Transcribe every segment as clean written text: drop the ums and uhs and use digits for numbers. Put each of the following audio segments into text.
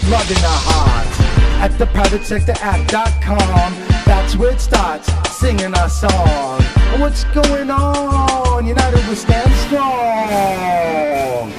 blood in our hearts. At the privatesectoract.com, that's where it starts, singing our song. What's going on? United we stand strong.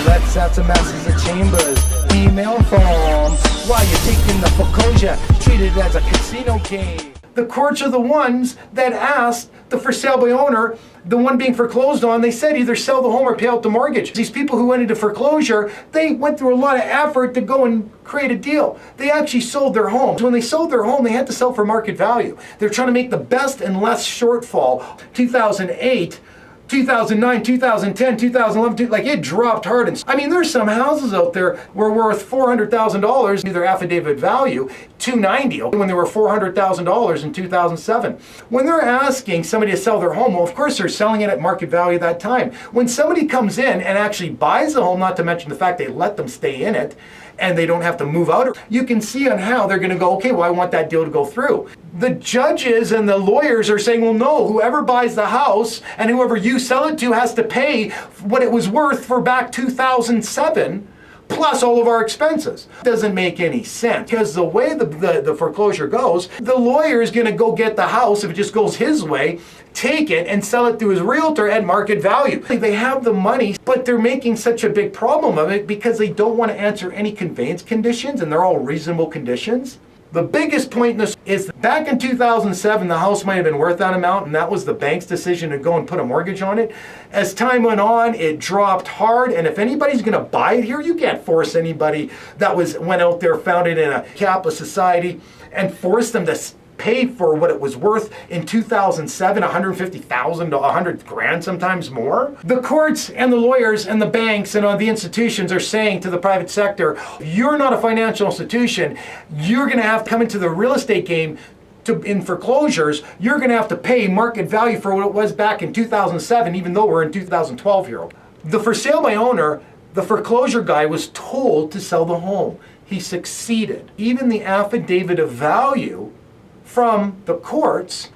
Let's have some masses of chambers, email form. While you're taking the foreclosure, treat it as a casino game. The courts are the ones that asked the for sale by owner, the one being foreclosed on, they said either sell the home or pay out the mortgage. These people who went into foreclosure, they went through a lot of effort to go and create a deal. They actually sold their home. When they sold their home, they had to sell for market value. They're trying to make the best and less shortfall. 2008, 2009, 2010, 2011, like it dropped hard. And I mean, there's some houses out there were worth $400,000, either affidavit value, $290 when they were $400,000 in 2007. When they're asking somebody to sell their home, well, of course they're selling it at market value at that time. When somebody comes in and actually buys the home, not to mention the fact they let them stay in it, and they don't have to move out, you can see on how they're going to go, okay, well, I want that deal to go through. The judges and the lawyers are saying, well, no, whoever buys the house and whoever you sell it to has to pay what it was worth for back 2007, plus all of our expenses. Doesn't make any sense, because the way the foreclosure goes, the lawyer is going to go get the house, if it just goes his way, take it and sell it to his realtor at market value. They have the money, but they're making such a big problem of it because they don't want to answer any conveyance conditions, and they're all reasonable conditions. The biggest point in this is back in 2007, the house might have been worth that amount, and that was the bank's decision to go and put a mortgage on it. As time went on, it dropped hard, and if anybody's going to buy it here, you can't force anybody that went out there, founded in a capitalist society, and force them to pay for what it was worth in 2007, $150,000 to $100,000, sometimes more. The courts and the lawyers and the banks and the institutions are saying to the private sector, you're not a financial institution. You're going to have to come into the real estate game in foreclosures. You're going to have to pay market value for what it was back in 2007, even though we're in 2012 here. The for sale by owner, the foreclosure guy was told to sell the home. He succeeded. Even the affidavit of value from the courts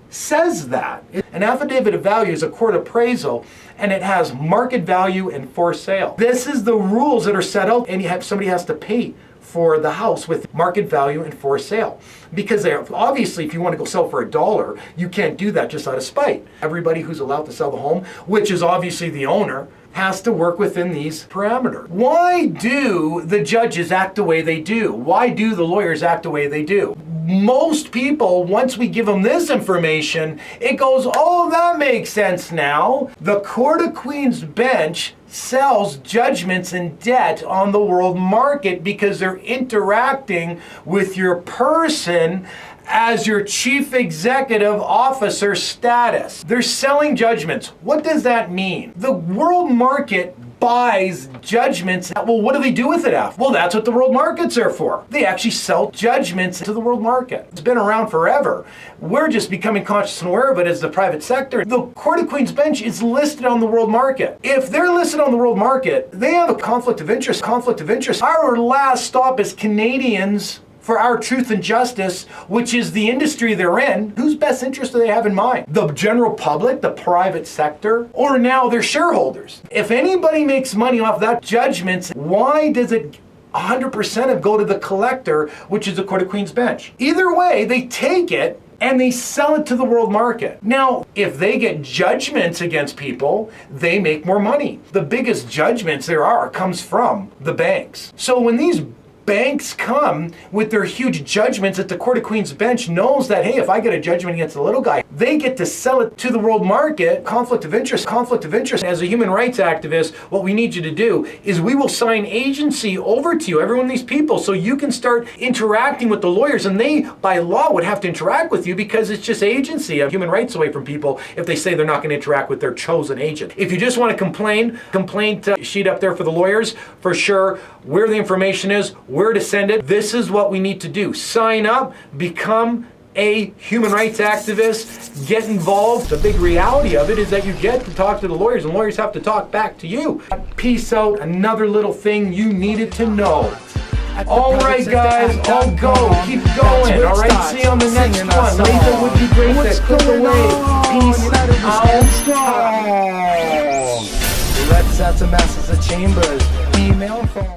says that. An affidavit of value is a court appraisal, and it has market value and for sale. This is the rules that are set out, and somebody has to pay for the house with market value and for sale. Because obviously, if you want to go sell for $1, you can't do that just out of spite. Everybody who's allowed to sell the home, which is obviously the owner, has to work within these parameters. Why do the judges act the way they do? Why do the lawyers act the way they do? Most people, once we give them this information, it goes, oh, that makes sense now. The Court of Queen's Bench sells judgments and debt on the world market because they're interacting with your person as your chief executive officer status. They're selling judgments. What does that mean? The world market buys judgments. Well, what do they do with it after? Well, that's what the world markets are for. They actually sell judgments to the world market. It's been around forever. We're just becoming conscious and aware of it as the private sector. The Court of Queen's Bench is listed on the world market. If they're listed on the world market, they have a conflict of interest. Our last stop is Canadians for our truth and justice, which is the industry they're in. Whose best interest do they have in mind? The general public, the private sector, or now their shareholders? If anybody makes money off that judgment, why does it 100% of go to the collector, which is the Court of Queen's Bench? Either way, they take it and they sell it to the world market. Now, if they get judgments against people, they make more money. The biggest judgments there are comes from the banks. So when these banks come with their huge judgments that the Court of Queen's Bench knows that, hey, if I get a judgment against the little guy, they get to sell it to the world market. Conflict of interest. As a human rights activist, what we need you to do is we will sign agency over to you, every one of these people, so you can start interacting with the lawyers, and they, by law, would have to interact with you because it's just agency of human rights away from people if they say they're not going to interact with their chosen agent. If you just want to complaint sheet up there for the lawyers, for sure, where the information is, where to send it. This is what we need to do. Sign up, become a human rights activist, get involved. The big reality of it is that you get to talk to the lawyers, and lawyers have to talk back to you. Peace out. Another little thing you needed to know. All right, guys, I'll go. Keep going. All right, see you on the next one. Later would be great. Click away. Peace out. Let's have some masses of chambers. Email from